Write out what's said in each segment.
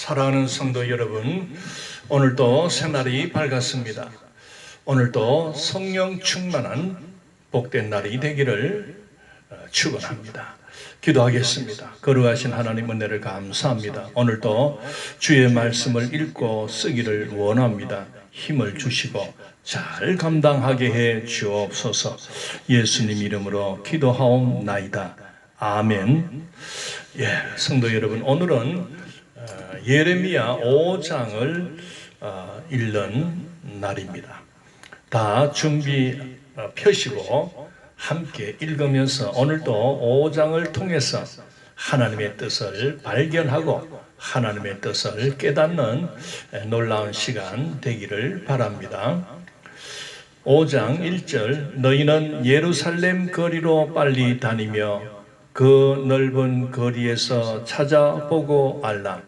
사랑하는 성도 여러분, 오늘도 새날이 밝았습니다. 오늘도 성령 충만한 복된 날이 되기를 축원합니다. 기도하겠습니다. 거룩하신 하나님 은혜를 감사합니다. 오늘도 주의 말씀을 읽고 쓰기를 원합니다. 힘을 주시고 잘 감당하게 해 주옵소서. 예수님 이름으로 기도하옵나이다. 아멘. 성도 여러분, 오늘은 예레미야 5장을 읽는 날입니다. 다 준비 펴시고 함께 읽으면서 오늘도 5장을 통해서 하나님의 뜻을 발견하고 하나님의 뜻을 깨닫는 놀라운 시간 되기를 바랍니다. 5장 1절, 너희는 예루살렘 거리로 빨리 다니며 그 넓은 거리에서 찾아보고 알라.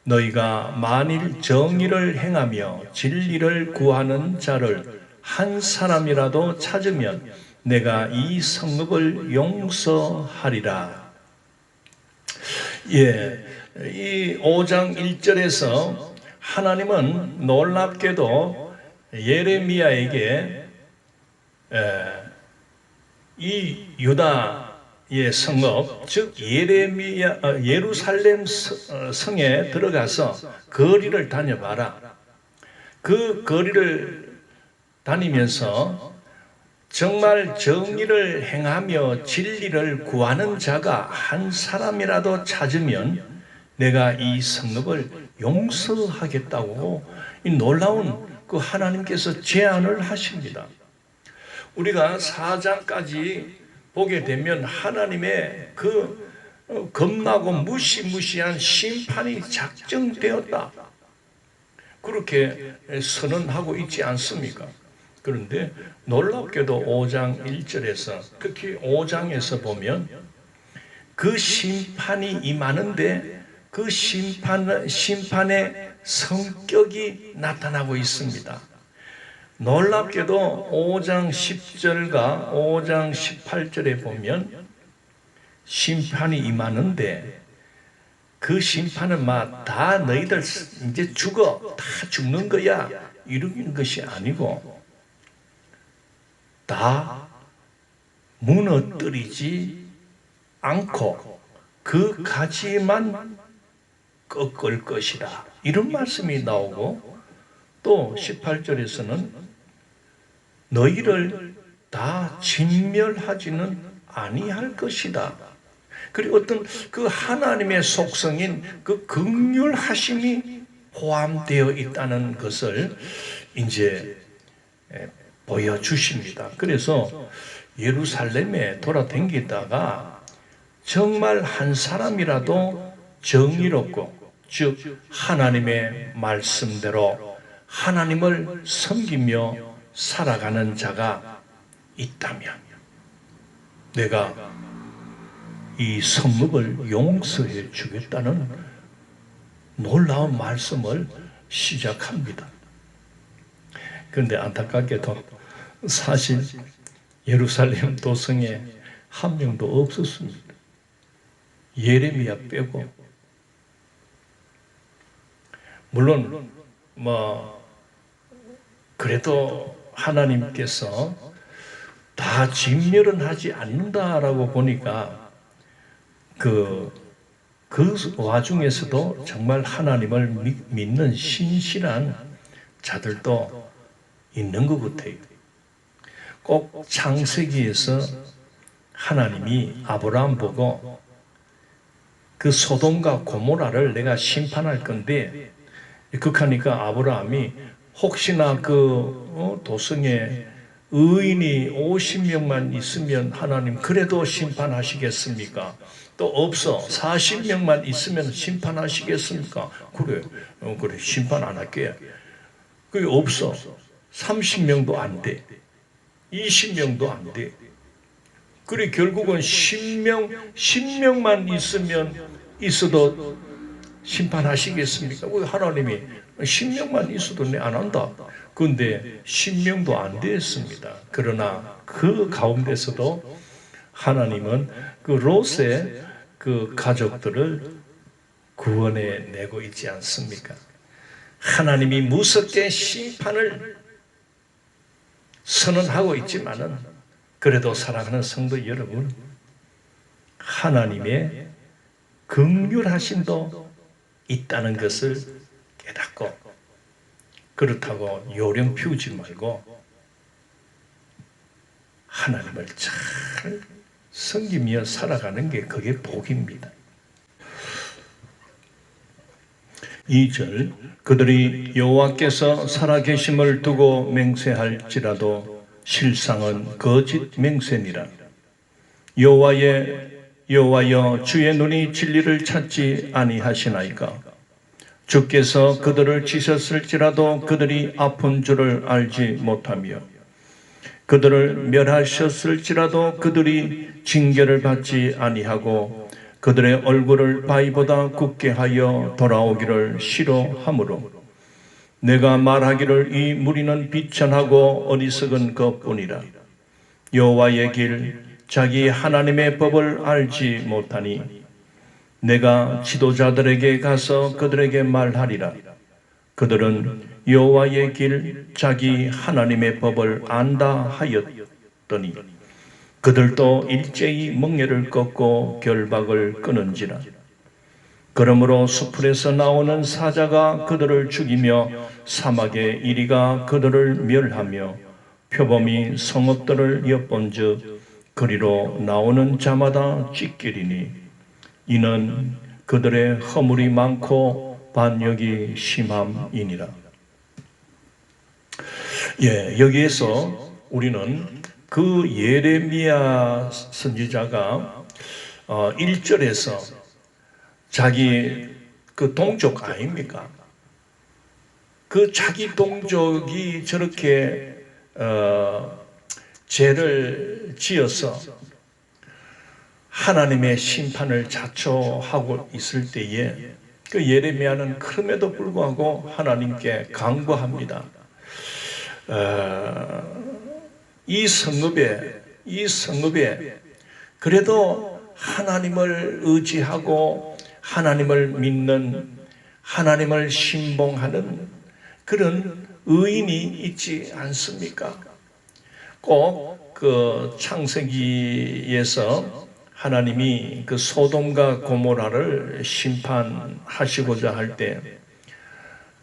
너희가 만일 정의를 행하며 진리를 구하는 자를 한 사람이라도 찾으면 내가 이 성읍을 용서하리라. 이 5장 1절에서 하나님은 놀랍게도 예레미야에게 이 유다의 성읍, 즉 예루살렘 성에 들어가서 거리를 다녀봐라. 그 거리를 다니면서 정말 정의를 행하며 진리를 구하는 자가 한 사람이라도 찾으면 내가 이 성읍을 용서하겠다고 이 놀라운 그 하나님께서 제안을 하십니다. 우리가 4장까지 보게 되면 하나님의 그 겁나고 무시무시한 심판이 작정되었다, 그렇게 선언하고 있지 않습니까? 그런데 놀랍게도 5장 1절에서 특히 5장에서 보면 그 심판이 임하는데 그 심판의 성격이 나타나고 있습니다. 놀랍게도 5장 10절과 5장 18절에 보면 심판이 임하는데 그 심판은 다 너희들 이제 죽어, 다 죽는 거야, 이런 것이 아니고 다 무너뜨리지 않고 그 가지만 꺾을 것이다, 이런 말씀이 나오고, 또 18절에서는 너희를 다 진멸하지는 아니할 것이다. 그리고 어떤 그 하나님의 속성인 그 긍휼하심이 포함되어 있다는 것을 이제 보여주십니다. 그래서 예루살렘에 돌아다니다가 정말 한 사람이라도 정의롭고, 즉 하나님의 말씀대로 하나님을 섬기며 살아가는 자가 있다면 내가 이 성읍을 용서해 주겠다는 놀라운 말씀을 시작합니다. 그런데 안타깝게도 사실 예루살렘 도성에 한 명도 없었습니다. 예레미야 빼고. 물론 그래도 하나님께서 다 진멸은 하지 않는다라고 보니까 그 와중에서도 정말 하나님을 믿는 신실한 자들도 있는 것 같아요. 꼭 창세기에서 하나님이 아브라함 보고 그 소돔과 고모라를 내가 심판할 건데, 극하니까 아브라함이 혹시나 그 도성에 의인이 50명만 있으면 하나님 그래도 심판하시겠습니까? 또 없어 40명만 있으면 심판하시겠습니까? 그래 심판 안 할게. 그게 없어 30명도 안 돼, 20명도 안 돼. 그래 결국은 10명만 있어도 심판하시겠습니까? 왜 하나님이 10명만 있어도 내 안 한다. 그런데 10명도 안 됐습니다. 그러나 그 가운데서도 하나님은 그 롯의 그 가족들을 구원해 내고 있지 않습니까? 하나님이 무섭게 심판을 선언하고 있지만은 그래도 사랑하는 성도 여러분, 하나님의 긍휼하심도 있다는 것을 깨닫고, 그렇다고 요령 피우지 말고 하나님을 잘 섬기며 살아가는 게 그게 복입니다. 2절, 그들이 여호와께서 살아계심을 두고 맹세할지라도 실상은 거짓 맹세니라. 여호와여, 주의 눈이 진리를 찾지 아니하시나이까? 주께서 그들을 치셨을지라도 그들이 아픈 줄을 알지 못하며, 그들을 멸하셨을지라도 그들이 징계를 받지 아니하고, 그들의 얼굴을 바위보다 굳게 하여 돌아오기를 싫어하므로, 내가 말하기를 이 무리는 비천하고 어리석은 것뿐이라. 여호와의 길, 자기 하나님의 법을 알지 못하니, 내가 지도자들에게 가서 그들에게 말하리라. 그들은 여호와의 길, 자기 하나님의 법을 안다 하였더니 그들도 일제히 멍에를 꺾고 결박을 끊은지라. 그러므로 수풀에서 나오는 사자가 그들을 죽이며 사막의 이리가 그들을 멸하며 표범이 성읍들을 엿본즉 그리로 나오는 자마다 찢기리니, 이는 그들의 허물이 많고 반역이 심함이니라. 여기에서 우리는 그 예레미야 선지자가 1절에서 자기 그 동족 아닙니까? 그 자기 동족이 저렇게 죄를 지어서 하나님의 심판을 자초하고 있을 때에 그 예레미야는 그럼에도 불구하고 하나님께 간구합니다. 이 성읍에 그래도 하나님을 의지하고 하나님을 믿는, 하나님을 신봉하는 그런 의인이 있지 않습니까? 꼭 그 창세기에서 하나님이 그 소돔과 고모라를 심판하시고자 할 때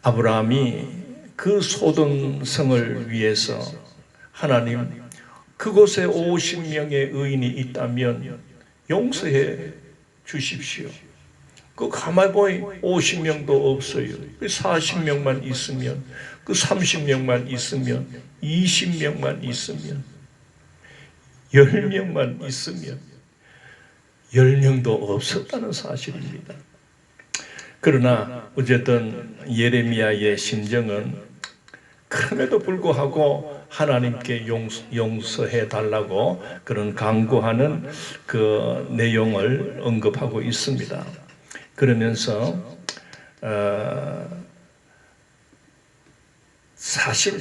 아브라함이 그 소돔 성을 위해서 하나님, 그곳에 50명의 의인이 있다면 용서해 주십시오. 그 가만히 보니 50명도 없어요. 40명만 있으면, 그 30명만 있으면, 20명만 있으면, 10명만 있으면 10명도 없었다는 사실입니다. 그러나 어쨌든 예레미야의 심정은 그럼에도 불구하고 하나님께 용서해 달라고 그런 간구하는 그 내용을 언급하고 있습니다. 그러면서 사실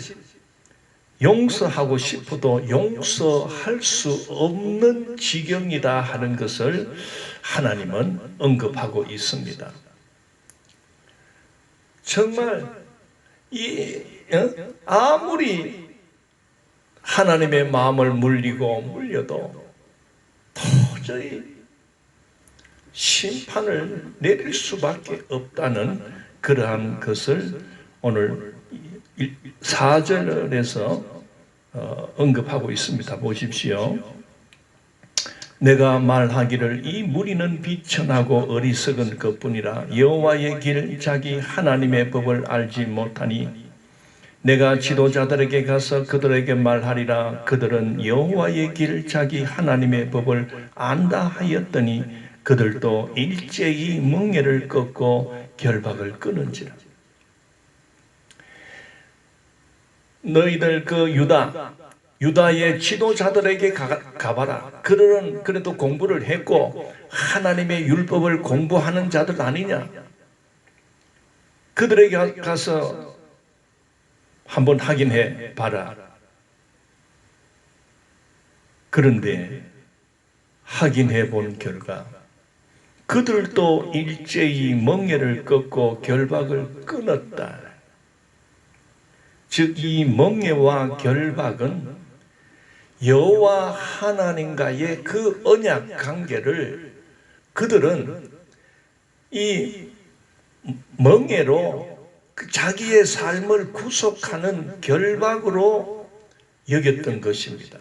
용서하고 싶어도 용서할 수 없는 지경이다 하는 것을 하나님은 언급하고 있습니다. 정말 아무리 하나님의 마음을 물려도 도저히 심판을 내릴 수밖에 없다는 그러한 것을 오늘 4절에서 언급하고 있습니다. 보십시오. 내가 말하기를 이 무리는 비천하고 어리석은 것뿐이라. 여호와의 길, 자기 하나님의 법을 알지 못하니 내가 지도자들에게 가서 그들에게 말하리라. 그들은 여호와의 길, 자기 하나님의 법을 안다 하였더니 그들도 일제히 멍에를 꺾고 결박을 끊은지라. 너희들 그 유다의 지도자들에게 가봐라. 그들은 그래도 공부를 했고 하나님의 율법을 공부하는 자들 아니냐. 그들에게 가서 한번 확인해 봐라. 그런데 확인해 본 결과 그들도 일제히 멍에를 꺾고 결박을 끊었다. 즉 이 멍에와 결박은 여호와 하나님과의 그 언약 관계를 그들은 이 멍에로 자기의 삶을 구속하는 결박으로 여겼던 것입니다.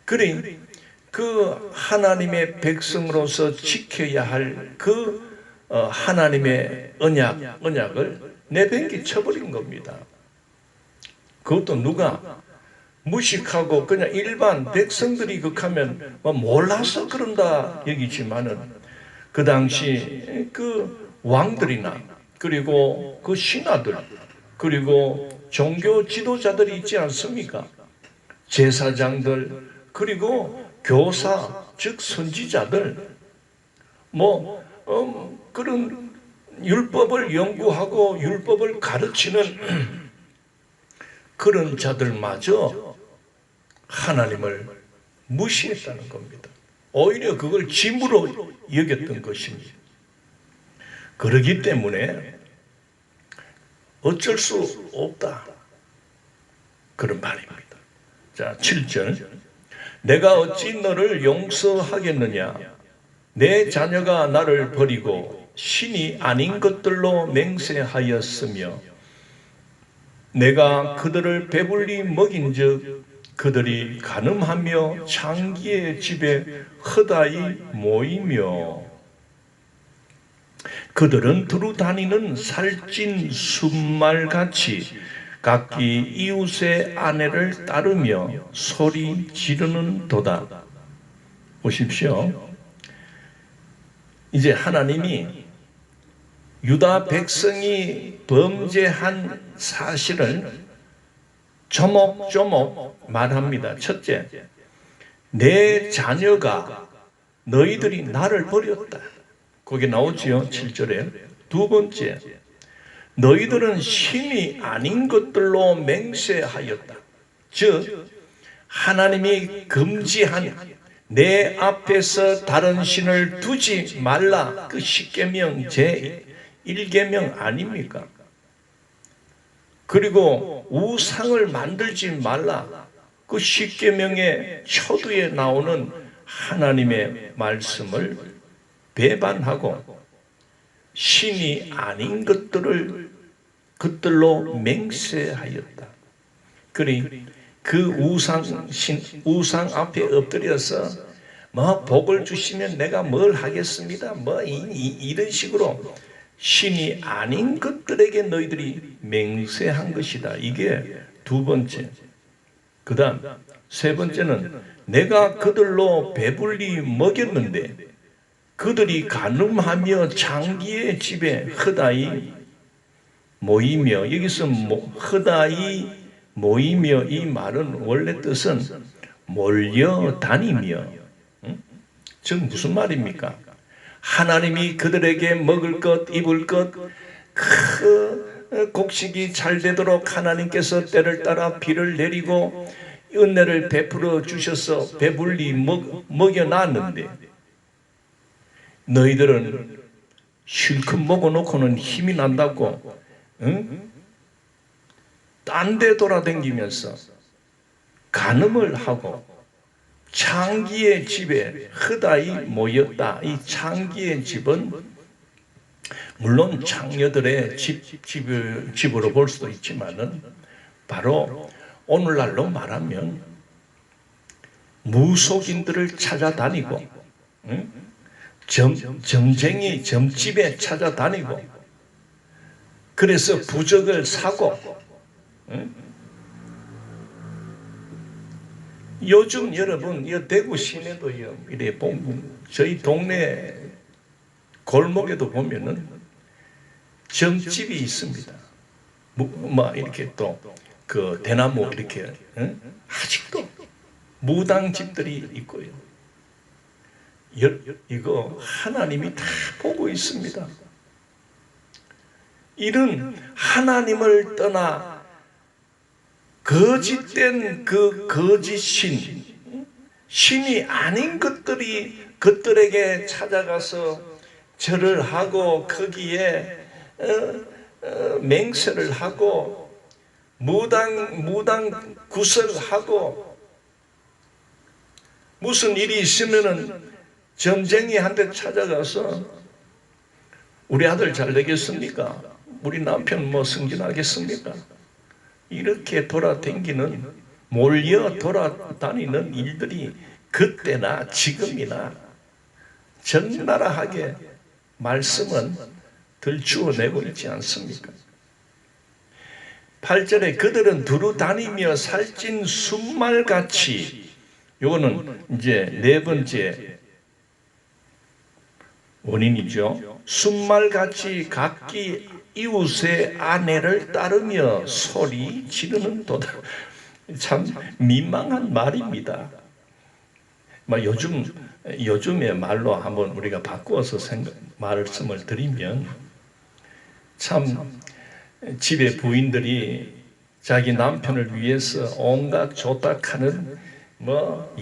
그러니 그 하나님의 백성으로서 지켜야 할 그 하나님의 언약을 내팽개 쳐버린 겁니다. 그것도 누가 무식하고 그냥 일반 백성들이 극하면 몰라서 그런다 얘기지만은 그 당시 그 왕들이나 그리고 그 신하들 그리고 종교 지도자들이 있지 않습니까? 제사장들 그리고 교사 즉 선지자들 그런 율법을 연구하고 율법을 가르치는 그런 자들마저 하나님을 무시했다는 겁니다. 오히려 그걸 짐으로 여겼던 것입니다. 그러기 때문에 어쩔 수 없다. 그런 말입니다. 자, 7절. 내가 어찌 너를 용서하겠느냐? 내 자녀가 나를 버리고 신이 아닌 것들로 맹세하였으며 내가 그들을 배불리 먹인즉 그들이 간음하며 창기의 집에 허다히 모이며 그들은 두루 다니는 살찐 순말같이 각기 이웃의 아내를 따르며 소리 지르는 도다. 보십시오. 이제 하나님이 유다 백성이 범죄한 사실을 조목조목 말합니다. 첫째, 내 자녀가 너희들이 나를 버렸다. 거기 나오지요. 7절에. 두 번째, 너희들은 신이 아닌 것들로 맹세하였다. 즉 하나님이 금지한 내 앞에서 다른 신을 두지 말라. 그 십계명 제1계명 아닙니까? 그리고 우상을 만들지 말라. 그 십계명의 초두에 나오는 하나님의 말씀을 배반하고 신이 아닌 것들로 맹세하였다. 그러니 그 우상 앞에 엎드려서 복을 주시면 내가 뭘 하겠습니다. 이런 식으로 신이 아닌 것들에게 너희들이 맹세한 것이다. 이게 두 번째. 그 다음 세 번째는 내가 그들로 배불리 먹였는데 그들이 간음하며 장기의 집에 허다히 모이며, 여기서 허다히 모이며 이 말은 원래 뜻은 몰려다니며, 즉 무슨 말입니까? 하나님이 그들에게 먹을 것 입을 것 그 곡식이 잘 되도록 하나님께서 때를 따라 비를 내리고 은혜를 베풀어 주셔서 배불리 먹여놨는데 너희들은 실컷 먹어놓고는 힘이 난다고 딴 데 돌아다니면서 간음을 하고 창기의 집에 허다히 모였다. 이 창기의 집은 물론 창녀들의 집으로 볼 수도 있지만은 바로 오늘날로 말하면 무속인들을 찾아다니고 점쟁이 점집에 찾아다니고 그래서 부적을 사고 요즘 여러분 이 대구 시내도요 이래 저희 동네 골목에도 보면은 점집이 있습니다. 이렇게 또 그 대나무 이렇게 아직도 무당집들이 있고요. 이거 하나님이 다 보고 있습니다. 이런 하나님을 떠나 거짓된 그 거짓신, 신이 아닌 것들이 그들에게 찾아가서 절을 하고 거기에 맹세를 하고 무당 구설하고 무슨 일이 있으면은 점쟁이한테 찾아가서 우리 아들 잘 되겠습니까? 우리 남편 뭐 승진하겠습니까? 이렇게 돌아다니는, 몰려 돌아다니는 일들이 그때나 지금이나 적나라하게 말씀은 들추어내고 있지 않습니까? 8절에 그들은 두루 다니며 살찐 순말같이, 요거는 이제 네 번째 원인이죠. 순말같이 각기 이웃의 아내를 따르며 소리 지르는 도다. 참 민망한 말입니다. 요즘의 말로 한번 우리가 바꾸어서 말씀을 드리면, 참 집에 부인들이 자기 남편을 위해서 온갖 조탁하는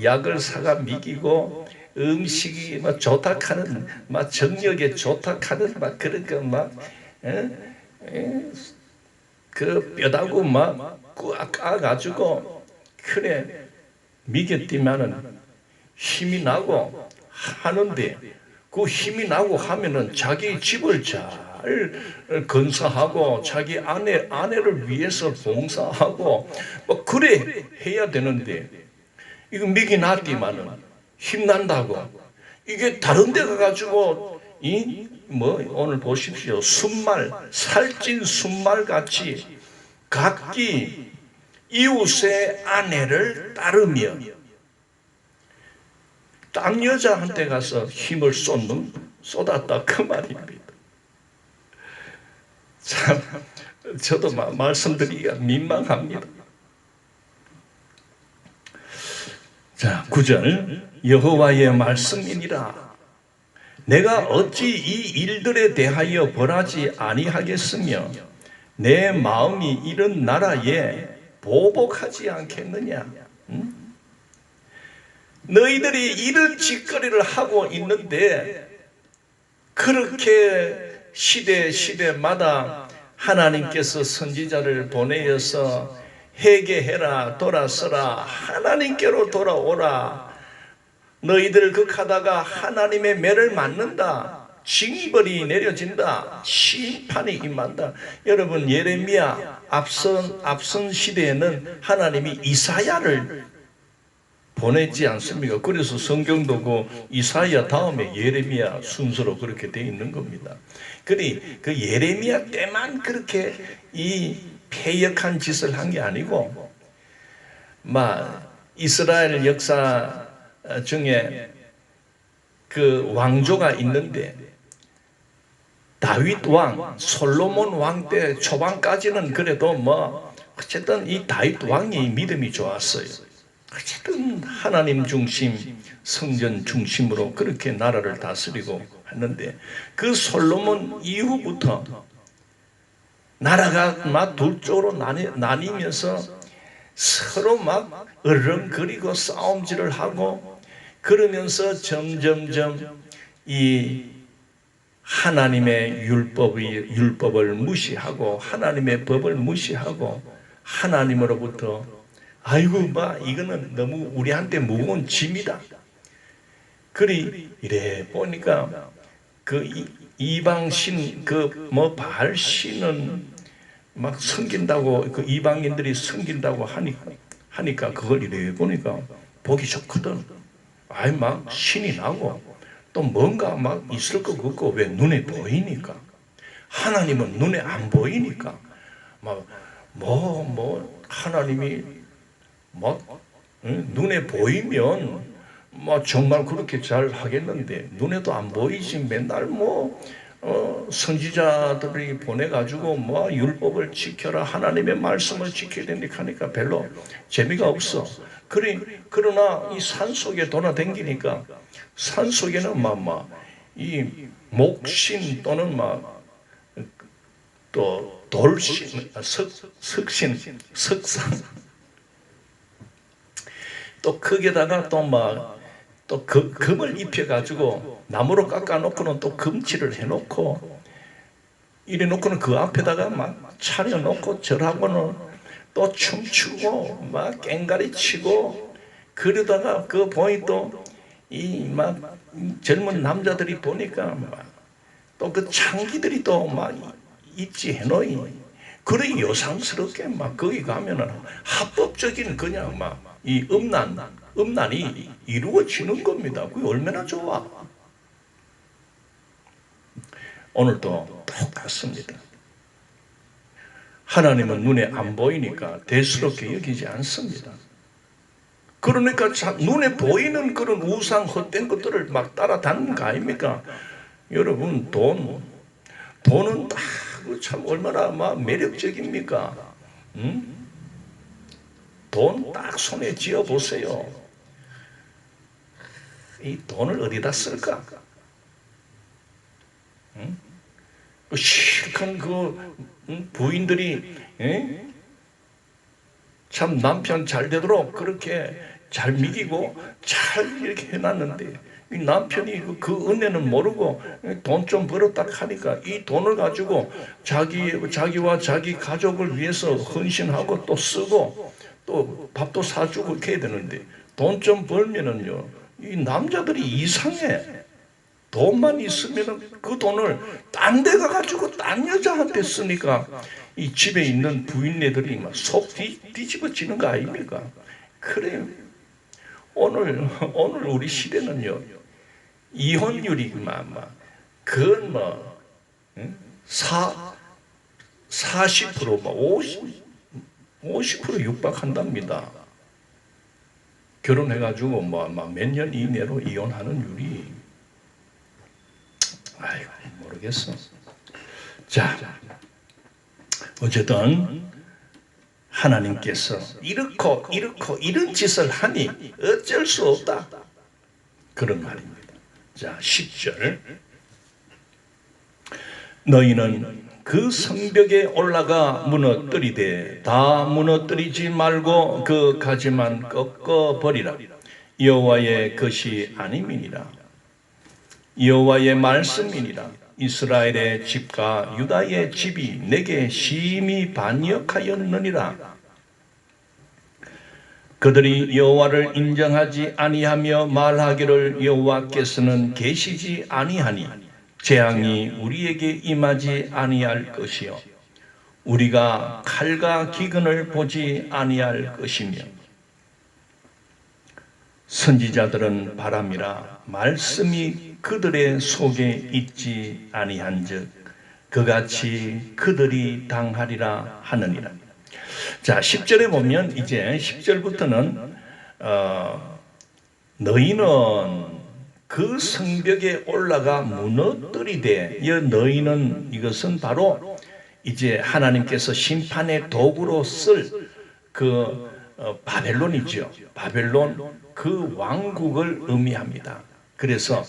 약을 사가 먹이고 음식이 조탁하는 정력에 조탁하는 그런 그 뼈다구 까가지고 그래 먹였더만은 힘이 나고 하는데, 그 힘이 나고 하면은 자기 집을 잘 건사하고 자기 아내를 위해서 봉사하고 그래 해야 되는데, 이거 먹이 놨더만은 힘난다고 이게 다른 데 가가지고 오늘 보십시오. 살찐 순말같이 각기 이웃의 아내를 따르며 딴 여자한테 가서 힘을 쏟았다 그 말입니다. 참 저도 말씀드리기가 민망합니다. 자, 9절 여호와의 말씀이니라. 내가 어찌 이 일들에 대하여 벌하지 아니하겠으며 내 마음이 이런 나라에 보복하지 않겠느냐. 너희들이 이런 짓거리를 하고 있는데 그렇게 시대마다 하나님께서 선지자를 보내어서 회개해라, 돌아서라, 하나님께로 돌아오라, 너희들 극하다가 하나님의 매를 맞는다, 징벌이 내려진다, 심판이 임한다. 여러분, 예레미야 앞선 시대에는 하나님이 이사야를 보냈지 않습니까? 그래서 성경도 그 이사야 다음에 예레미야 순서로 그렇게 되어 있는 겁니다. 그러니 그 예레미야 때만 그렇게 이 패역한 짓을 한 게 아니고, 이스라엘 역사 중에 그 왕조가 있는데 다윗 왕, 솔로몬 왕 때 초반까지는 그래도 어쨌든 이 다윗 왕이 믿음이 좋았어요. 어쨌든 하나님 중심, 성전 중심으로 그렇게 나라를 다스리고 했는데, 그 솔로몬 이후부터 나라가 둘 쪽으로 나뉘면서 서로 얼렁거리고 싸움질을 하고 그러면서 점점점 이 하나님의 율법을 무시하고 하나님의 법을 무시하고 하나님으로부터 아이고 이거는 너무 우리한테 무거운 짐이다. 이래 보니까 그 이방신 바알신은 섬긴다고, 그 이방인들이 섬긴다고 하니까 그걸 이래 보니까 보기 좋거든. 신이 나고 또 뭔가 있을 것 같고, 왜 눈에 보이니까. 하나님은 눈에 안 보이니까 하나님이 눈에 보이면 정말 그렇게 잘 하겠는데, 눈에도 안 보이지 맨날 선지자들이 보내가지고 율법을 지켜라, 하나님의 말씀을 지켜야 된다 하니까 별로 재미가 없어. 그러나 이 산속에 돌아다니니까 산속에는 이 목신 또는 또 돌신, 석신, 석상, 또 거기에다가 또 또 금을 입혀가지고 나무로 깎아놓고는 또 금칠을 해놓고 이래 놓고는 그 앞에다가 막 차려놓고 절하고는 또 춤추고 막 깽가리 치고 그러다가 그 보니 또 이 막 젊은 남자들이 보니까 또 그 창기들이 또 막 있지 해놓이 그래 요상스럽게 막 거기 가면은 합법적인 그냥 막 이 음란이 이루어지는 겁니다. 그게 얼마나 좋아. 오늘도 똑같습니다. 하나님은 눈에 안 보이니까 대수롭게 여기지 않습니다. 그러니까 참 눈에 보이는 그런 우상 헛된 것들을 막 따라다니는 거 아닙니까? 여러분 돈은 딱 참 얼마나 막 매력적입니까? 응? 돈 딱 손에 쥐어 보세요. 이 돈을 어디다 쓸까? 응? 실컷 부인들이 참 남편 잘 되도록 그렇게 잘 먹이고 잘 이렇게 해놨는데 이 남편이 그 은혜는 모르고 돈 좀 벌었다 하니까 이 돈을 가지고 자기와 자기 가족을 위해서 헌신하고 또 쓰고 또 밥도 사주고 이렇게 해야 되는데 돈 좀 벌면은요 이 남자들이 이상해. 돈만 있으면 그 돈을 딴 데 가가지고 딴 여자한테 쓰니까 이 집에 있는 부인네들이 막 속 뒤집어지는 거 아닙니까? 그래요. 오늘 우리 시대는요 이혼율이 그건 40% 50% 육박한답니다. 결혼해가지고 몇 년 이내로 이혼하는 율이 아이고 모르겠어. 자, 어쨌든 하나님께서 이렇고 이런 짓을 하니 어쩔 수 없다. 그런 말입니다. 자, 10절. 너희는 그 성벽에 올라가 무너뜨리되 다 무너뜨리지 말고 그 가지만 꺾어 버리라. 여호와의 것이 아님이니라. 여호와의 말씀이니라. 이스라엘의 집과 유다의 집이 내게 심히 반역하였느니라. 그들이 여호와를 인정하지 아니하며 말하기를 여호와께서는 계시지 아니하니 재앙이 우리에게 임하지 아니할 것이요 우리가 칼과 기근을 보지 아니할 것이며 선지자들은 바람이라 말씀이 그들의 속에 있지 아니한즉 그같이 그들이 당하리라 하느니라. 자, 10절에 보면 이제 10절부터는 너희는 그 성벽에 올라가 무너뜨리되 이 너희는 이것은 바로 이제 하나님께서 심판의 도구로 쓸 그 바벨론이죠. 바벨론 그 왕국을 의미합니다. 그래서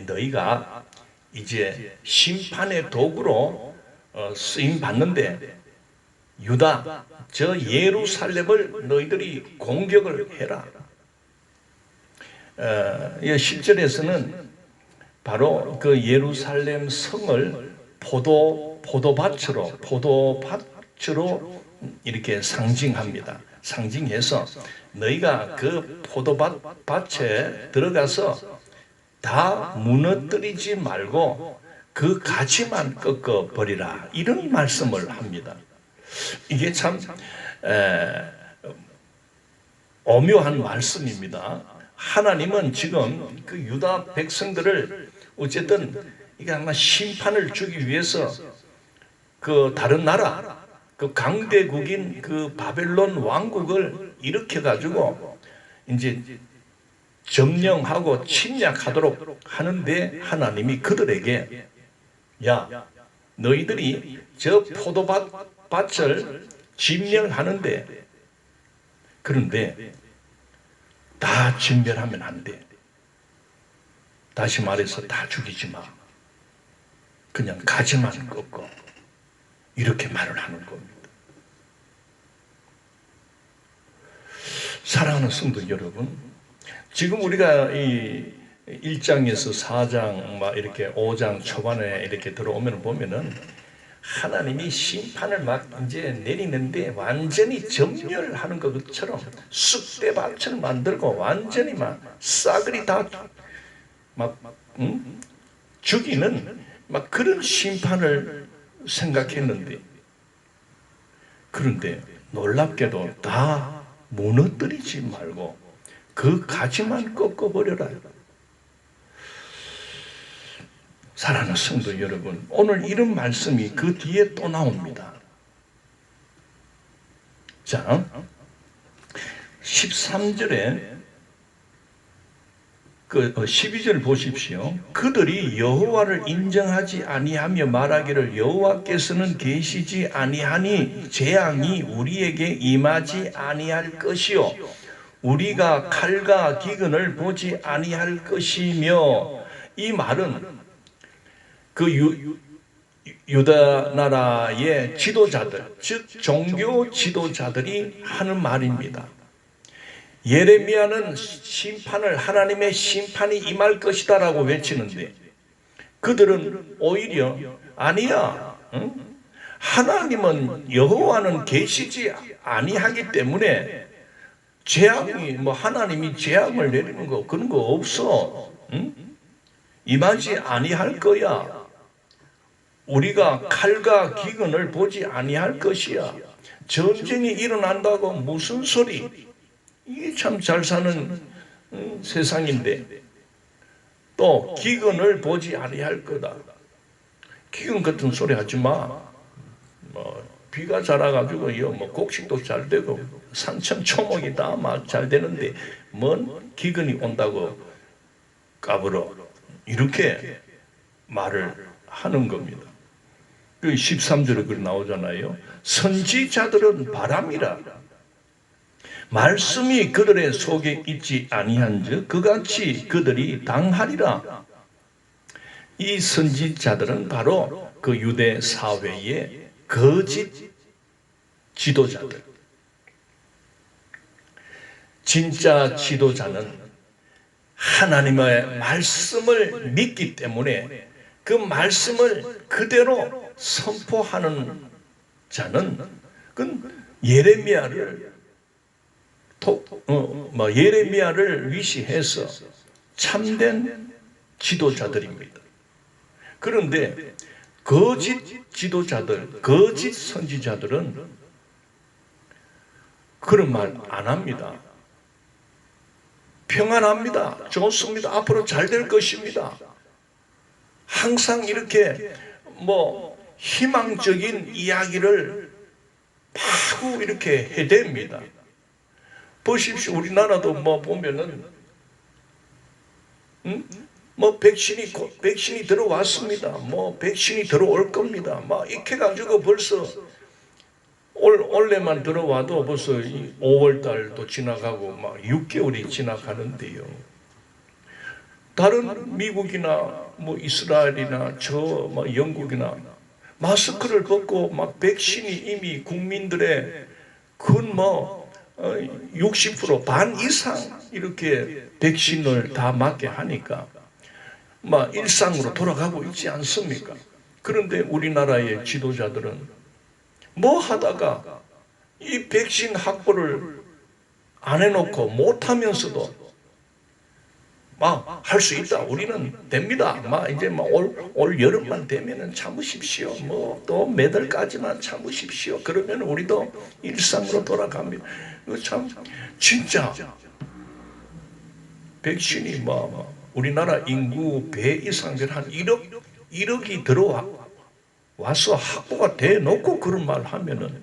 너희가 이제 심판의 도구로 쓰임 받는데 유다 저 예루살렘을 너희들이 공격을 해라. 10절에서는 바로 그 예루살렘 성을 포도밭으로 이렇게 상징합니다. 상징해서 너희가 그 포도밭에 들어가서 다 무너뜨리지 말고 그 가지만 꺾어 버리라. 이런 말씀을 합니다. 이게 참 오묘한 말씀입니다. 하나님은 지금 그 유다 백성들을 어쨌든 이게 아마 심판을 주기 위해서 그 다른 나라 그 강대국인 그 바벨론 왕국을 일으켜 가지고 이제 점령하고 침략하도록 하는데 하나님이 그들에게 야 너희들이 저 포도밭을 진멸하는데 그런데 다 진멸하면 안 돼. 다시 말해서 다 죽이지 마. 그냥 가지만 꺾고 이렇게 말을 하는 겁니다. 사랑하는 성도 여러분, 지금 우리가 이 1장에서 4장 막 이렇게 5장 초반에 이렇게 들어오면 보면은 하나님이 심판을 막 이제 내리는데 완전히 점멸하는 것처럼 쑥대밭을 만들고 완전히 막 싸그리 다 막 죽이는 막 그런 심판을 생각했는데, 그런데 놀랍게도 다 무너뜨리지 말고 그 가지만 꺾어버려라. 사랑하는 성도 여러분, 오늘 이런 말씀이 그 뒤에 또 나옵니다. 자, 13절에 12절 보십시오. 그들이 여호와를 인정하지 아니하며 말하기를 여호와께서는 계시지 아니하니 재앙이 우리에게 임하지 아니할 것이요 우리가 칼과 기근을 보지 아니할 것이며, 이 말은 그 유다 나라의 지도자들, 즉 종교 지도자들이 하는 말입니다. 예레미야는 심판을, 하나님의 심판이 임할 것이다 라고 외치는데 그들은 오히려 아니야, 하나님은, 여호와는 계시지 아니하기 때문에 재앙이 하나님이 재앙을 내리는 거 그런 거 없어, 임하지 아니할 거야. 우리가 칼과 기근을 보지 아니할 것이야. 전쟁이 일어난다고 무슨 소리? 이게 참 잘 사는 세상인데 또 기근을 보지 아니할 거다. 기근 같은 소리 하지 마. 비가 자라가지고 곡식도 잘 되고 산천 초목이 다 막 잘 되는데 뭔 기근이 온다고 까불어. 이렇게 말을 하는 겁니다. 그 13절에 그 나오잖아요. 선지자들은 바람이라. 말씀이 그들의 속에 있지 아니한즉 그같이 그들이 당하리라. 이 선지자들은 바로 그 유대 사회의 거짓 지도자들. 진짜 지도자는 하나님의 말씀을 믿기 때문에 그 말씀을 그대로 선포하는 자는 그건 예레미야를 위시해서 참된 지도자들입니다. 그런데 거짓 지도자들, 거짓 선지자들은 그런 말 안 합니다. 평안합니다. 좋습니다. 앞으로 잘 될 것입니다. 항상 이렇게 희망적인 이야기를 마구 이렇게 해댑니다. 보십시오. 우리나라도 보면은 백신이 들어왔습니다. 백신이 들어올 겁니다. 이렇게 가지고 벌써 올해만 들어와도 벌써 5월 달도 지나가고 6개월이 지나가는데요. 다른 미국이나 이스라엘이나 영국이나 마스크를 벗고 백신이 이미 국민들의 근 60% 반 이상 이렇게 백신을 다 맞게 하니까 일상으로 돌아가고 있지 않습니까? 그런데 우리나라의 지도자들은 하다가 이 백신 확보를 안 해놓고 못하면서도 할 수 있다. 우리는 됩니다. 이제 올 여름만 되면은 참으십시오. 또 매달까지만 참으십시오. 그러면 우리도 일상으로 돌아갑니다. 참 진짜 백신이 우리나라 인구 배 이상 될 한 1억이 들어와서 확보가 돼 놓고 그런 말 하면은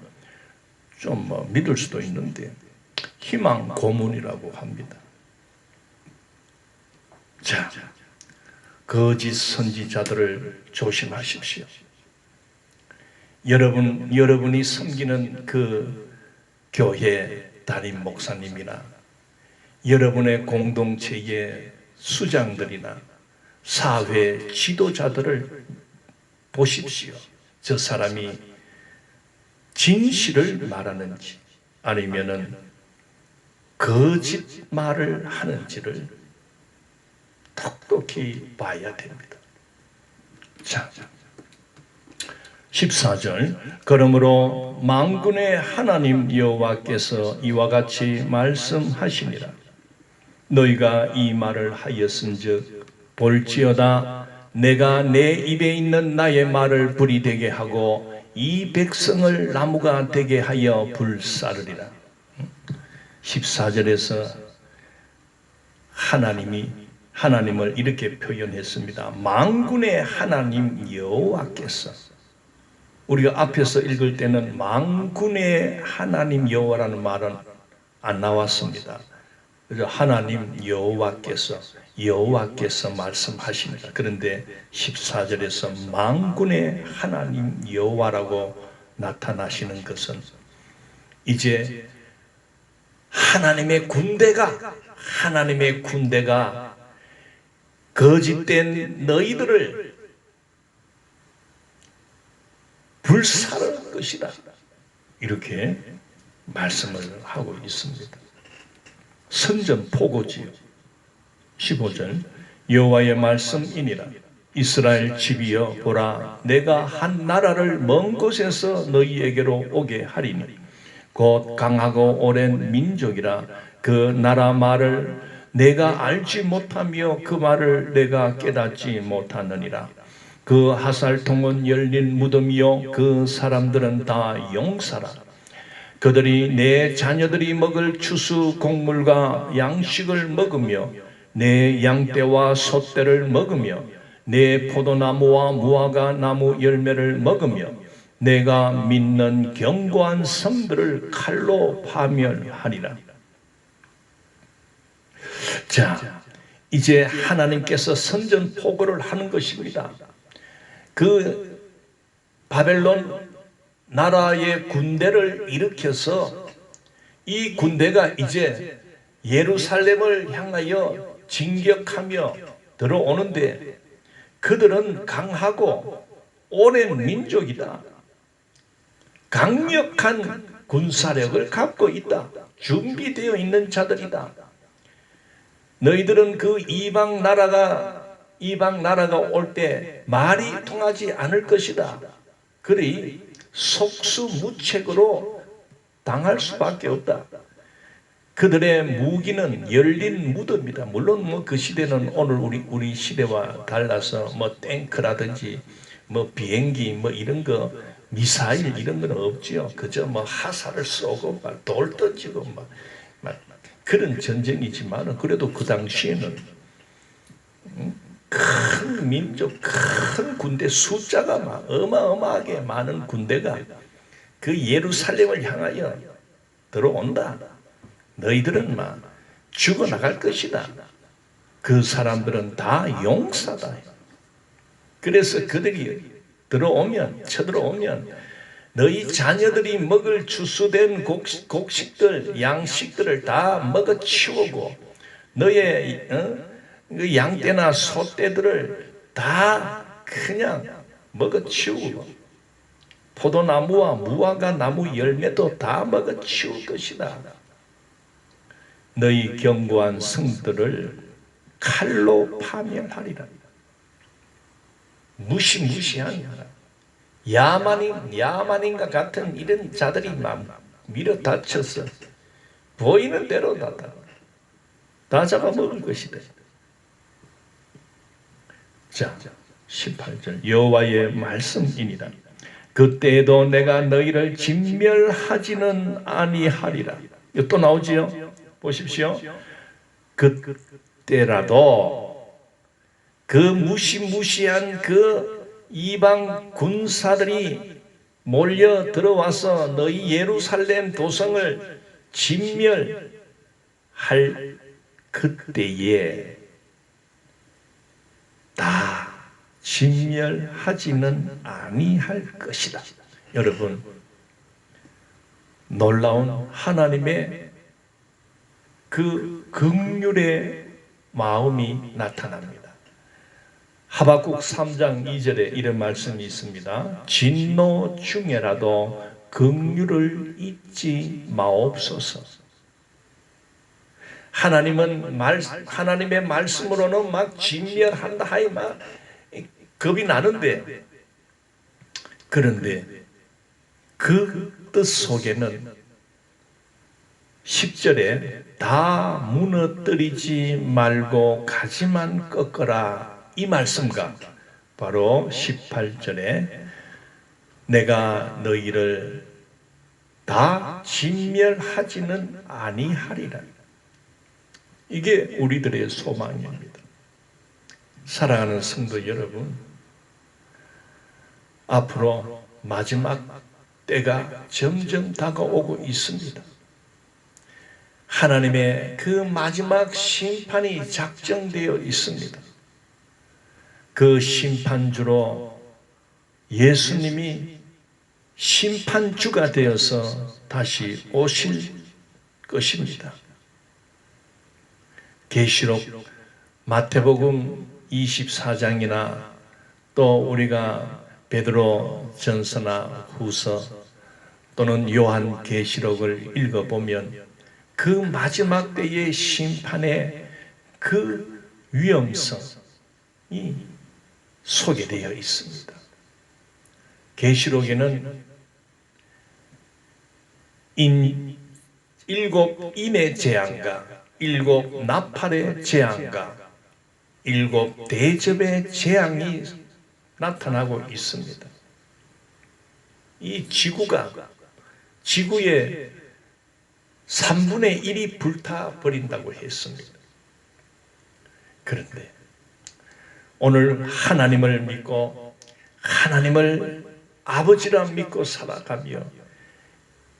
좀 믿을 수도 있는데 희망 고문이라고 합니다. 자, 거짓 선지자들을 조심하십시오. 여러분이 섬기는 그 교회 담임 목사님이나 여러분의 공동체의 수장들이나 사회 지도자들을 보십시오. 저 사람이 진실을 말하는지 아니면은 거짓말을 하는지를 똑똑히 봐야 됩니다. 자, 14절. 그러므로 만군의 하나님 여호와께서 이와 같이 말씀하시니라. 너희가 이 말을 하였은즉 볼지어다 내가 내 입에 있는 나의 말을 불이 되게 하고 이 백성을 나무가 되게 하여 불사르리라. 14절에서 하나님을 이렇게 표현했습니다. 만군의 하나님 여호와께서. 우리가 앞에서 읽을 때는 만군의 하나님 여호와라는 말은 안 나왔습니다. 그래서 하나님 여호와께서 말씀하십니다. 그런데 14절에서 만군의 하나님 여호와라고 나타나시는 것은 이제 하나님의 군대가 거짓된 너희들을 불살할 것이다. 이렇게 말씀을 하고 있습니다. 선전포고지요. 15절. 여호와의 말씀이니라. 이스라엘 집이여 보라 내가 한 나라를 먼 곳에서 너희에게로 오게 하리니 곧 강하고 오랜 민족이라. 그 나라 말을 내가 알지 못하며 그 말을 내가 깨닫지 못하느니라. 그 하살통은 열린 무덤이요 그 사람들은 다 용사라. 그들이 내 자녀들이 먹을 추수 곡물과 양식을 먹으며 내 양떼와 소떼를 먹으며 내 포도나무와 무화과 나무 열매를 먹으며 내가 믿는 견고한 성들을 칼로 파멸하리라. 자, 이제 하나님께서 선전포고를 하는 것입니다. 그 바벨론 나라의 군대를 일으켜서 이 군대가 이제 예루살렘을 향하여 진격하며 들어오는데 그들은 강하고 오랜 민족이다. 강력한 군사력을 갖고 있다. 준비되어 있는 자들이다. 너희들은 그 이방 나라가 올 때 말이 통하지 않을 것이다. 그리 속수무책으로 당할 수밖에 없다. 그들의 무기는 열린 무덤이다. 물론 그 시대는 오늘 우리 시대와 달라서 탱크라든지 비행기 이런 거 미사일 이런 건 없지요. 그저 화살을 쏘고 돌 던지고 그런 전쟁이지만 그래도 그 당시에는 큰 민족, 큰 군대 숫자가 어마어마하게 많은 군대가 그 예루살렘을 향하여 들어온다. 너희들은 죽어나갈 것이다. 그 사람들은 다 용사다. 그래서 그들이 쳐들어오면 너희 자녀들이 먹을 추수된 곡식들, 양식들을 다 먹어치우고 너의 그 양떼나 소떼들을 다 그냥 먹어치우고 포도나무와 무화과 나무 열매도 다 먹어치울 것이다. 너희 견고한 성들을 칼로 파멸하리라. 무시무시한 야만인과 같은 이런 자들이 밀어 다쳐서 보이는 대로 다 잡아먹을 것이다. 자, 18절. 여호와의 말씀이니라. 그때에도 내가 너희를 진멸하지는 아니하리라. 이거 또 나오지요? 보십시오. 그때라도 그 무시무시한 그 이방 군사들이 몰려 들어와서 너희 예루살렘 도성을 진멸할 그때에 다 진멸하지는 아니할 것이다. 여러분, 놀라운 하나님의 그 긍휼의 마음이 나타납니다. 하박국 3장 2절에 이런 말씀이 있습니다. 진노 중에라도 긍휼을 잊지 마옵소서. 하나님의 말씀으로는 막 진멸한다 하이 막 겁이 나는데, 그런데 그 뜻 속에는 10절에 다 무너뜨리지 말고 가지만 꺾어라, 이 말씀과 바로 18절에 내가 너희를 다 진멸하지는 아니하리라, 이게 우리들의 소망입니다. 사랑하는 성도 여러분, 앞으로 마지막 때가 점점 다가오고 있습니다. 하나님의 그 마지막 심판이 작정되어 있습니다. 그 심판주로 예수님이 심판주가 되어서 다시 오실 것입니다. 계시록, 마태복음 24장이나 또 우리가 베드로 전서나 후서 또는 요한 계시록을 읽어보면 그 마지막 때의 심판의 그 위험성이 소개되어 있습니다. 계시록에는 일곱 인의 재앙과 일곱 나팔의 재앙과 일곱 대접의 재앙이 나타나고 있습니다. 이 지구의 3분의 1이 불타버린다고 했습니다. 그런데 오늘 하나님을 믿고 하나님을 아버지라 믿고 살아가며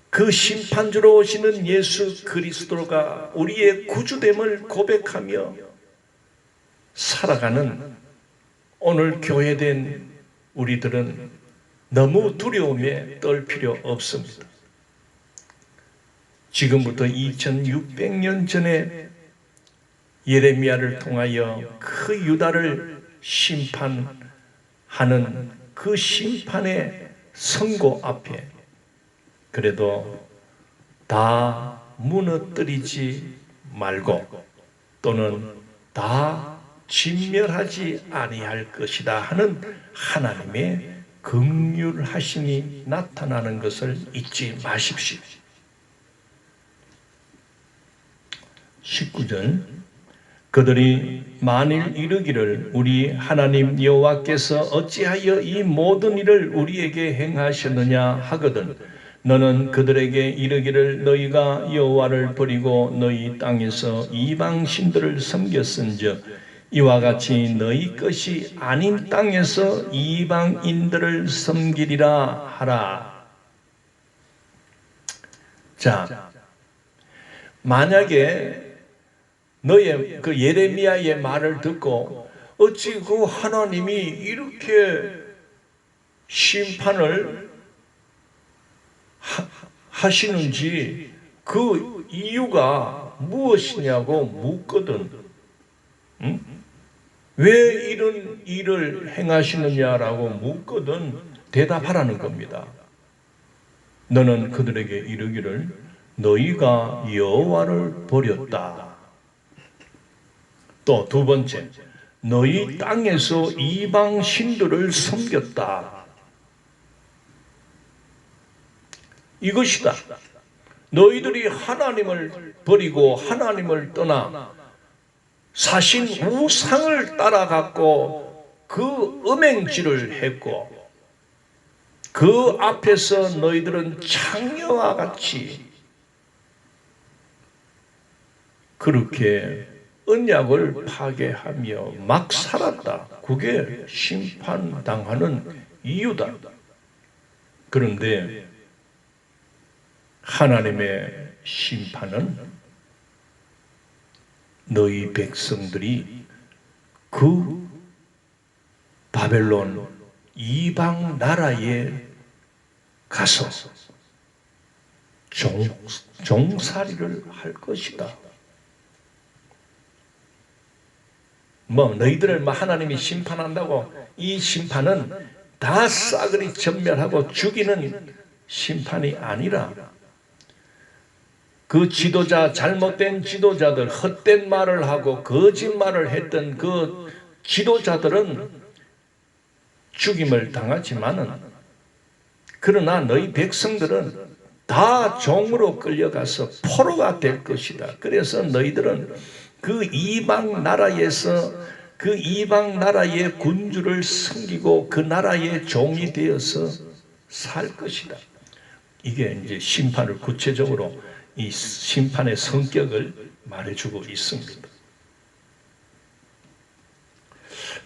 그 심판주로 오시는 예수 그리스도가 우리의 구주됨을 고백하며 살아가는 오늘 교회된 우리들은 너무 두려움에 떨 필요 없습니다. 지금부터 2600년 전에 예레미야를 통하여 그 유다를 심판하는 그 심판의 선고 앞에 그래도 다 무너뜨리지 말고 또는 다 진멸하지 아니할 것이다 하는 하나님의 긍휼하심이 나타나는 것을 잊지 마십시오. 19절, 그들이 만일 이르기를 우리 하나님 여호와께서 어찌하여 이 모든 일을 우리에게 행하셨느냐 하거든 너는 그들에게 이르기를 너희가 여호와를 버리고 너희 땅에서 이방 신들을 섬겼은즉 이와 같이 너희 것이 아닌 땅에서 이방인들을 섬기리라 하라. 자, 만약에 너의 그 예레미야의 말을 듣고 어찌 그 하나님이 이렇게 심판을 하시는지 그 이유가 무엇이냐고 묻거든. 응? 왜 이런 일을 행하시느냐라고 묻거든 대답하라는 겁니다. 너는 그들에게 이르기를 너희가 여호와를 버렸다. 또 두 번째, 너희 땅에서 이방 신들을 섬겼다. 이것이다. 너희들이 하나님을 버리고 하나님을 떠나 사신 우상을 따라갔고 그 음행질을 했고 그 앞에서 너희들은 창녀와 같이 그렇게 언약을 파괴하며 막 살았다. 그게 심판당하는 이유다. 그런데 하나님의 심판은 너희 백성들이 그 바벨론 이방 나라에 가서 종살이를 할 것이다. 너희들을 하나님이 심판한다고 이 심판은 다 싸그리 전멸하고 죽이는 심판이 아니라 그 지도자, 잘못된 지도자들, 헛된 말을 하고 거짓말을 했던 그 지도자들은 죽임을 당하지만은, 그러나 너희 백성들은 다 종으로 끌려가서 포로가 될 것이다. 그래서 너희들은 그 이방 나라에서 그 이방 나라의 군주를 섬기고 그 나라의 종이 되어서 살 것이다. 이게 이제 심판을 구체적으로 이 심판의 성격을 말해주고 있습니다.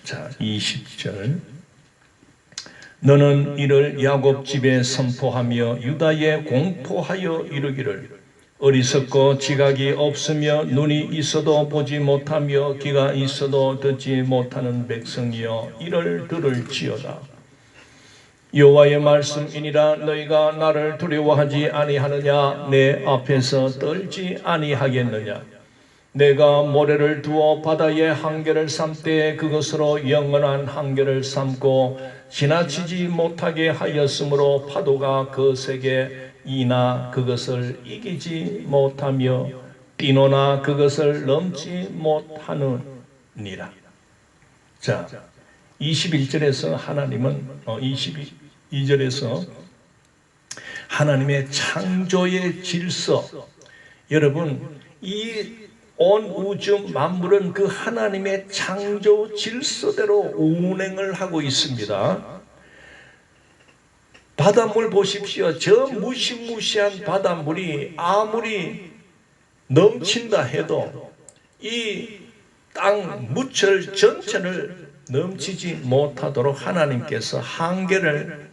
자, 20절. 너는 이를 야곱 집에 선포하며 유다에 공포하여 이르기를 어리석고 지각이 없으며 눈이 있어도 보지 못하며 귀가 있어도 듣지 못하는 백성이여 이를 들을지어다. 여호와의 말씀이니라. 너희가 나를 두려워하지 아니하느냐? 내 앞에서 떨지 아니하겠느냐? 내가 모래를 두어 바다의 한계를 삼되 그것으로 영원한 한계를 삼고 지나치지 못하게 하였으므로 파도가 거세게 이나 그것을 이기지 못하며 뛰노나 그것을 넘지 못하느니라. 자, 21절에서 하나님은 22절에서 하나님의 창조의 질서, 여러분 이 온 우주 만물은 그 하나님의 창조 질서대로 운행을 하고 있습니다. 바닷물 보십시오. 저 무시무시한 바닷물이 아무리 넘친다 해도 이 땅 무철 전체를 넘치지 못하도록 하나님께서 한계를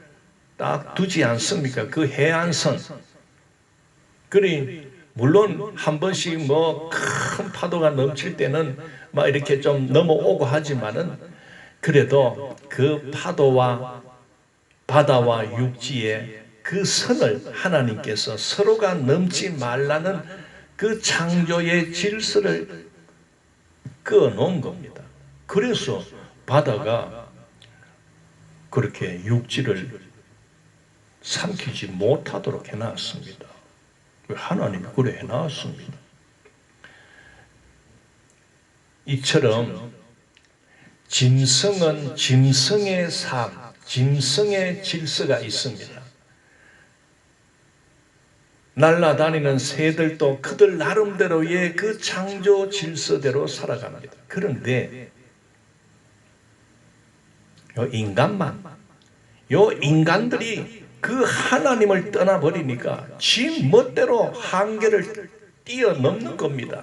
딱 두지 않습니까? 그 해안선. 그리 물론 한 번씩 뭐 큰 파도가 넘칠 때는 막 이렇게 좀 넘어오고 하지만은 그래도 그 파도와 바다와 육지의 그 선을 하나님께서 서로가 넘지 말라는 그 창조의 질서를 그어놓은 겁니다. 그래서 바다가 그렇게 육지를 삼키지 못하도록 해놨습니다. 하나님이 그래 해놨습니다. 이처럼 짐승은 짐승의 삶, 짐승의 질서가 있습니다. 날아다니는 새들도 그들 나름대로의 그 창조 질서대로 살아갑니다. 그런데 인간들이 그 하나님을 떠나버리니까 지 멋대로 한계를 뛰어넘는 겁니다.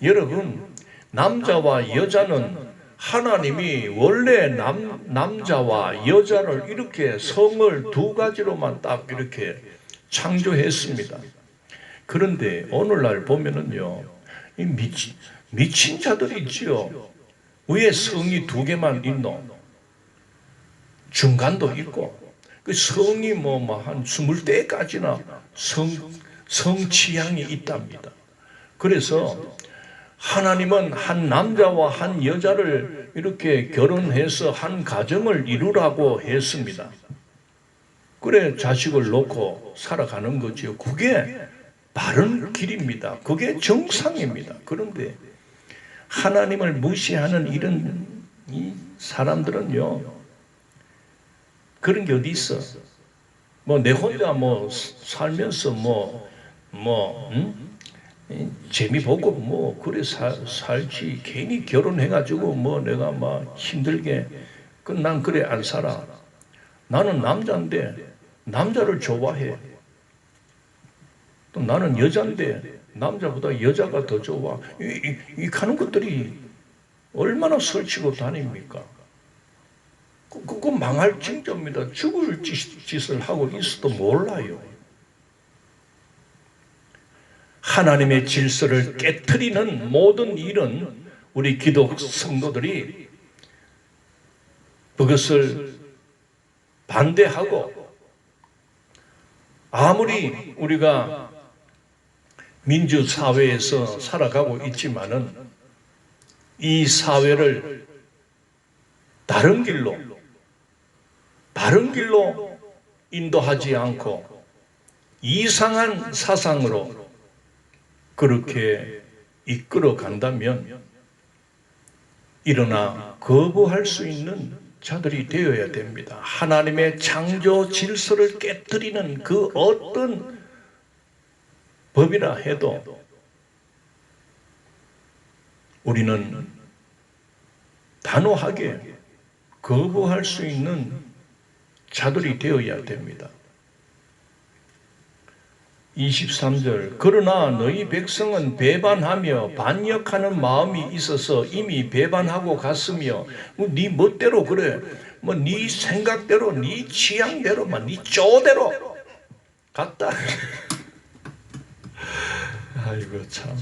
여러분, 남자와 여자는 하나님이 원래 남자와 여자를 이렇게 성을 두 가지로만 딱 이렇게 창조했습니다. 그런데 오늘날 보면은요, 이 미친 자들이 있지요. 왜 성이 두 개만 있노? 중간도 있고, 그 성이 한 20대까지나 성취향이 있답니다. 그래서 하나님은 한 남자와 한 여자를 이렇게 결혼해서 한 가정을 이루라고 했습니다. 그래 자식을 놓고 살아가는 거죠. 그게 바른 길입니다. 그게 정상입니다. 그런데 하나님을 무시하는 이런 이 사람들은요, 그런 게 어디 있어? 내 혼자 살면서 재미 보고 그래 살지. 괜히 결혼해가지고 내가 힘들게 난 그래 안 살아. 나는 남자인데 남자를 좋아해. 또 나는 여자인데 남자보다 여자가 더 좋아. 이 하는 것들이 얼마나 설치고 다닙니까? 그거 망할 징조입니다. 죽을 짓을 하고 있어도 몰라요. 하나님의 질서를 깨트리는 모든 일은 우리 기독 성도들이 그것을 반대하고, 아무리 우리가 민주사회에서 살아가고 있지만은 이 사회를 바른 길로 인도하지 않고 이상한 사상으로 그렇게 이끌어 간다면 일어나 거부할 수 있는 자들이 되어야 됩니다. 하나님의 창조 질서를 깨뜨리는 그 어떤 법이라 해도 우리는 단호하게 거부할 수 있는 자들이 되어야 됩니다. 23절 그러나 너희 백성은 배반하며 반역하는 마음이 있어서 이미 배반하고 갔으며 네 멋대로 그래 네 생각대로 네 취향대로 네 쪼대로 갔다. 아이고 참.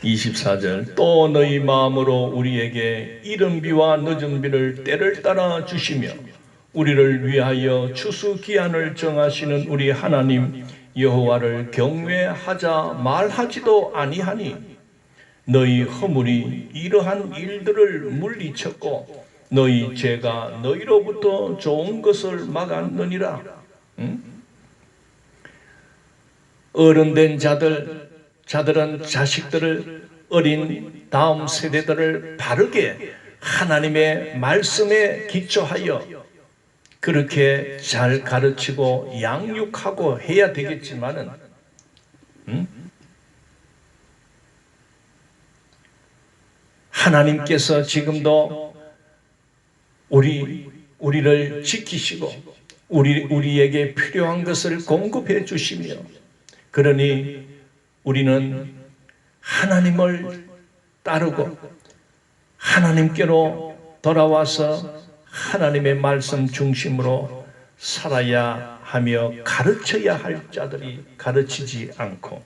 24절 또 너희 마음으로 우리에게 이른 비와 늦은 비를 때를 따라 주시며 우리를 위하여 추수 기한을 정하시는 우리 하나님 여호와를 경외하자 말하지도 아니하니 너희 허물이 이러한 일들을 물리쳤고 너희 죄가 너희로부터 좋은 것을 막았느니라. 어른된 자들은 자식들을 어린 다음 세대들을 바르게 하나님의 말씀에 기초하여 그렇게 잘 가르치고 양육하고 해야 되겠지만은 하나님께서 지금도 우리를 지키시고 우리에게 필요한 것을 공급해 주시며 그러니 우리는 하나님을 따르고 하나님께로 돌아와서 하나님의 말씀 중심으로 살아야 하며 가르쳐야 할 자들이 가르치지 않고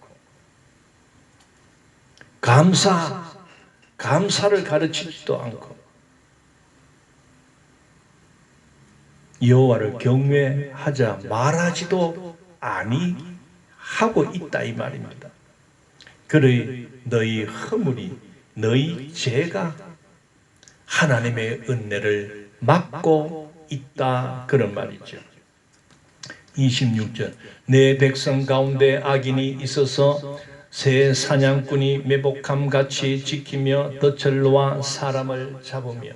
감사를 가르치지도 않고 여호와를 경외하자 말하지도 아니하고 있다 이 말입니다. 그러니 너희 허물이 너희 죄가 하나님의 은혜를 막고 있다 그런 말이죠. 26절 내 백성 가운데 악인이 있어서 새 사냥꾼이 매복함같이 지키며 덫을 사람을 잡으며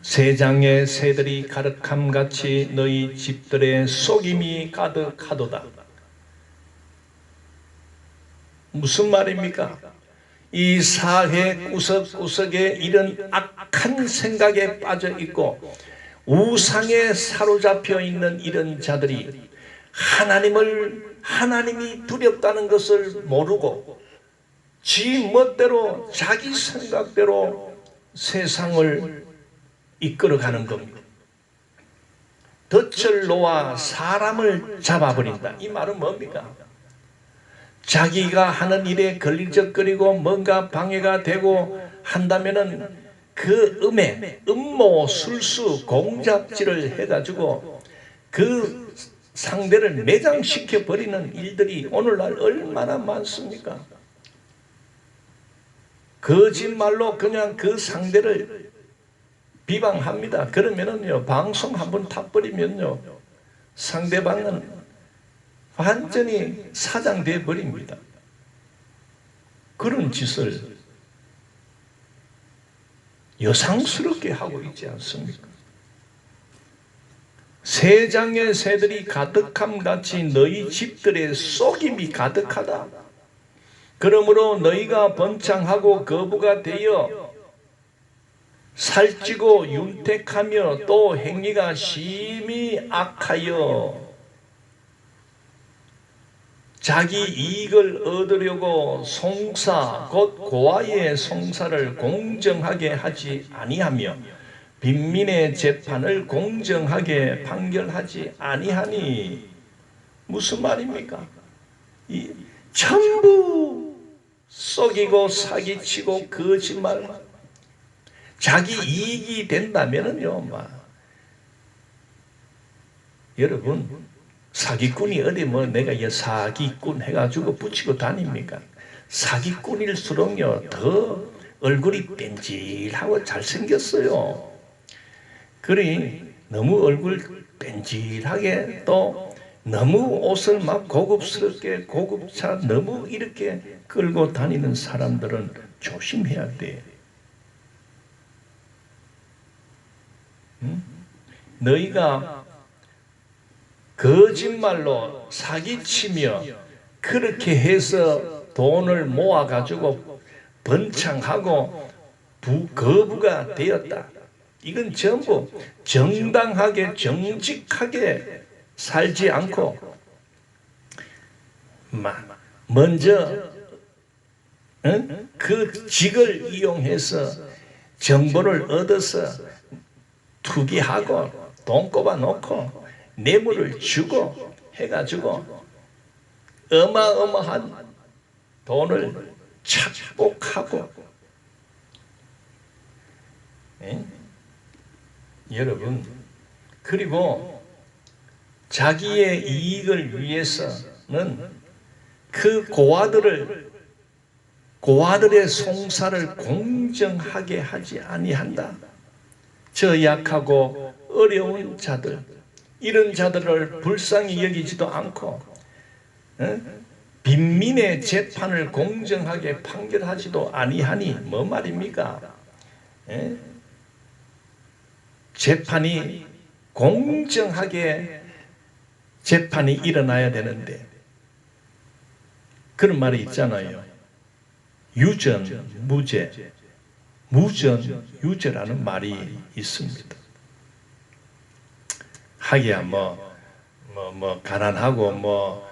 새장의 새들이 가득함같이 너희 집들의 속임이 가득하도다. 무슨 말입니까? 이 사회 구석구석에 이런 악한 생각에 빠져 있고 우상에 사로잡혀 있는 이런 자들이 하나님이 두렵다는 것을 모르고 지 멋대로 자기 생각대로 세상을 이끌어가는 겁니다. 덫을 놓아 사람을 잡아버린다. 이 말은 뭡니까? 자기가 하는 일에 걸리적거리고 뭔가 방해가 되고 한다면은 그 음모, 술수, 공작질을 해가지고 그 상대를 매장시켜 버리는 일들이 오늘날 얼마나 많습니까? 거짓말로 그냥 그 상대를 비방합니다. 그러면은요, 방송 한번 타버리면요, 상대방은 완전히 사장돼 버립니다. 그런 짓을 여상스럽게 하고 있지 않습니까? 새장의 새들이 가득함같이 너희 집들의 속임이 가득하다. 그러므로 너희가 번창하고 거부가 되어 살찌고 윤택하며 또 행위가 심히 악하여 자기 이익을 얻으려고 송사 곧 고아의 송사를 공정하게 하지 아니하며 빈민의 재판을 공정하게 판결하지 아니하니. 무슨 말입니까? 전부 속이고 사기치고 거짓말만. 자기 이익이 된다면은요, 여러분, 사기꾼이 어디 내가 사기꾼 해가지고 붙이고 다닙니까? 사기꾼일수록요, 더 얼굴이 뺀질하고 잘생겼어요. 그러니 너무 얼굴 뺀질하게 또 너무 옷을 막 고급스럽게 고급차 너무 이렇게 끌고 다니는 사람들은 조심해야 돼. 응? 너희가 거짓말로 사기치며 그렇게 해서 돈을 모아가지고 번창하고 거부가 되었다. 이건 전부 정당하게 정직하게 살지 않고 먼저 그 직을 이용해서 정보를 얻어서 투기하고 돈 꼽아 놓고 뇌물을 주고 해가지고 어마어마한 돈을 착복하고 여러분, 그리고 자기의 이익을 위해서는 그 고아들의 송사를 공정하게 하지 아니한다. 저 약하고 어려운 자들, 이런 자들을 불쌍히 여기지도 않고 빈민의 재판을 공정하게 판결하지도 아니하니 뭐 말입니까? 재판이 공정하게 재판이 일어나야 되는데 그런 말이 있잖아요. 유전, 무죄, 무전, 유죄라는 말이 있습니다. 하기야 가난하고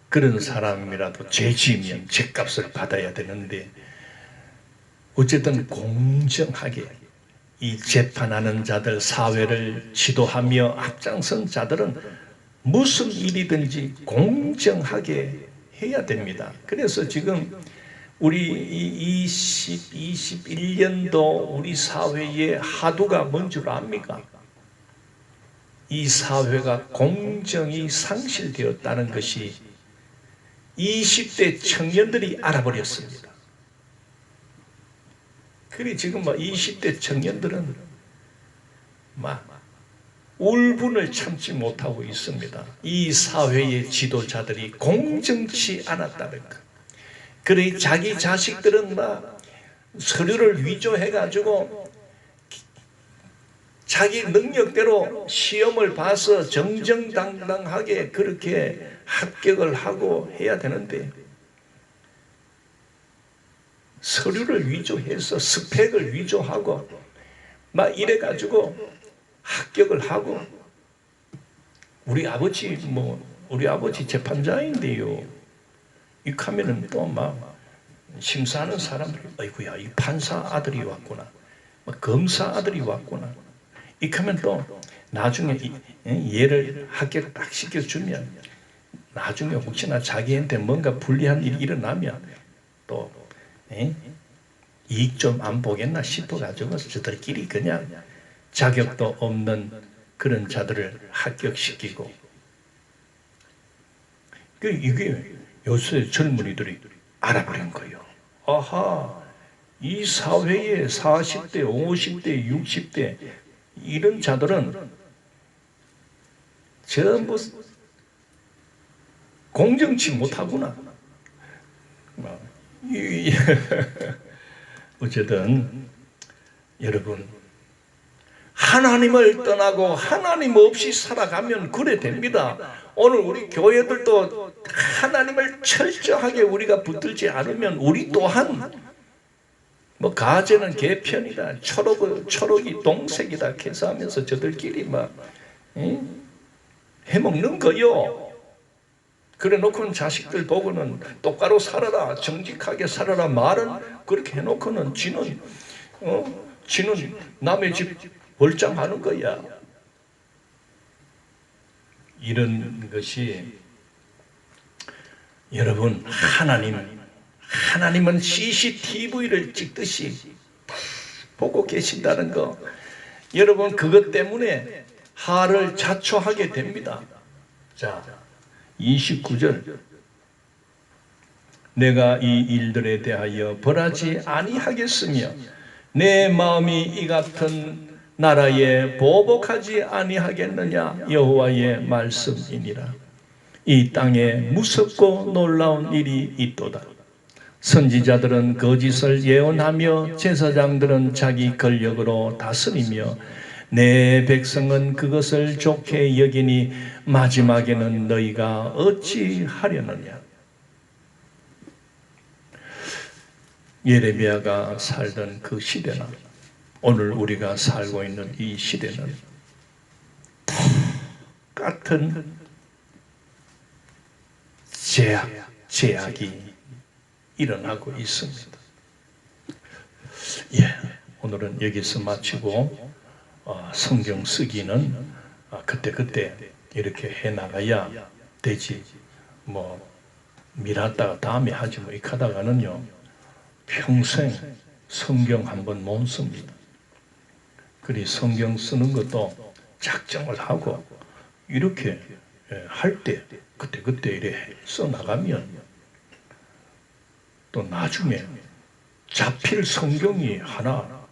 그런 사람이라도 죄 지으면 죄값을 받아야 되는데 어쨌든 공정하게 이 재판하는 자들, 사회를 지도하며 앞장선 자들은 무슨 일이든지 공정하게 해야 됩니다. 그래서 지금 우리 2021년도 우리 사회의 화두가 뭔 줄 압니까? 이 사회가 공정이 상실되었다는 것이 20대 청년들이 알아버렸습니다. 그래 지금 20대 청년들은 울분을 참지 못하고 있습니다. 이 사회의 지도자들이 공정치 않았다는 것. 그래 자기 자식들은 서류를 위조해가지고 자기 능력대로 시험을 봐서 정정당당하게 그렇게 합격을 하고 해야 되는데 서류를 위조해서 스펙을 위조하고 이래가지고 합격을 하고 우리 아버지 재판장인데요. 이 하면은 또 심사하는 사람들이 아이고야 이 판사 아들이 왔구나, 검사 아들이 왔구나. 이 하면 또 나중에 얘를 합격 딱 시켜주면 나중에 혹시나 자기한테 뭔가 불리한 일이 일어나면 또 이익 좀 안 보겠나 싶어가지고 저들끼리 그냥 자격도 없는 그런 자들을 합격시키고 이게 요새 젊은이들이 알아버린 거예요. 아하, 이 사회에 40대, 50대, 60대 이런 자들은 전부 공정치 못하구나. 어쨌든 여러분 하나님을 떠나고 하나님 없이 살아가면 그래 됩니다. 오늘 우리 교회들도 하나님을 철저하게 우리가 붙들지 않으면 우리 또한 가재는 개편이다, 초록이 동색이다 해서 하면서 저들끼리 해먹는 거요. 그래 놓고는 자식들 보고는 똑바로 살아라, 정직하게 살아라 말은 그렇게 해놓고는 지는 남의 집 벌장하는 거야. 이런 것이 여러분 하나님은 CCTV를 찍듯이 보고 계신다는 거. 여러분 그것 때문에 하를 자초하게 됩니다. 자 29절 내가 이 일들에 대하여 벌하지 아니하겠으며 내 마음이 이 같은 나라에 보복하지 아니하겠느냐. 여호와의 말씀이니라. 이 땅에 무섭고 놀라운 일이 있도다. 선지자들은 거짓을 예언하며 제사장들은 자기 권력으로 다스리며 내 백성은 그것을 좋게 여기니 마지막에는 너희가 어찌 하려느냐. 예레미야가 살던 그 시대나 오늘 우리가 살고 있는 이 시대는 똑같은 제약이 일어나고 있습니다. 예, 오늘은 여기서 마치고 성경 쓰기는 그때 이렇게 해나가야 되지. 뭐 미뤘다가 다음에 하지 뭐 이렇게 하다가는요 평생 성경 한번 못 씁니다. 그리 성경 쓰는 것도 작정을 하고 이렇게 할 때 그때 이렇게 써나가면 또 나중에 잡힐 성경이 하나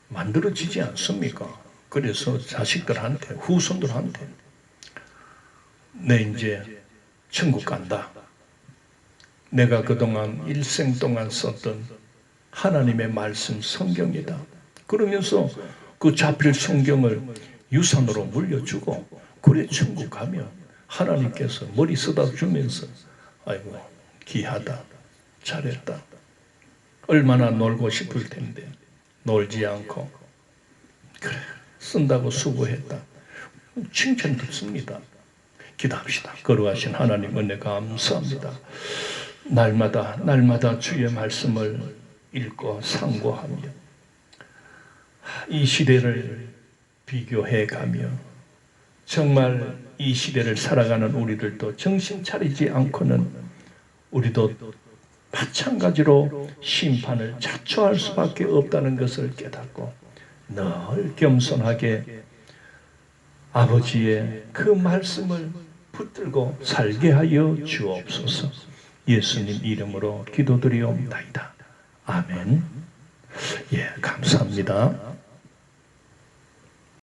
만들어지지 않습니까? 그래서 자식들한테 후손들한테 내 이제 천국 간다. 내가 그동안 일생 동안 썼던 하나님의 말씀 성경이다. 그러면서 그 잡힐 성경을 유산으로 물려주고 그래 천국 가면 하나님께서 머리 쓰다 주면서 아이고 귀하다. 잘했다. 얼마나 놀고 싶을 텐데 놀지 않고 그래 쓴다고 수고했다. 칭찬 듣습니다. 기도합시다. 거룩하신 하나님 은혜 감사합니다. 날마다 주의 말씀을 읽고 상고하며 이 시대를 비교해가며 정말 이 시대를 살아가는 우리들도 정신 차리지 않고는 우리도 마찬가지로 심판을 자초할 수밖에 없다는 것을 깨닫고 늘 겸손하게 아버지의 그 말씀을 붙들고 살게 하여 주옵소서. 예수님 이름으로 기도드리옵나이다. 아멘. 예, 감사합니다.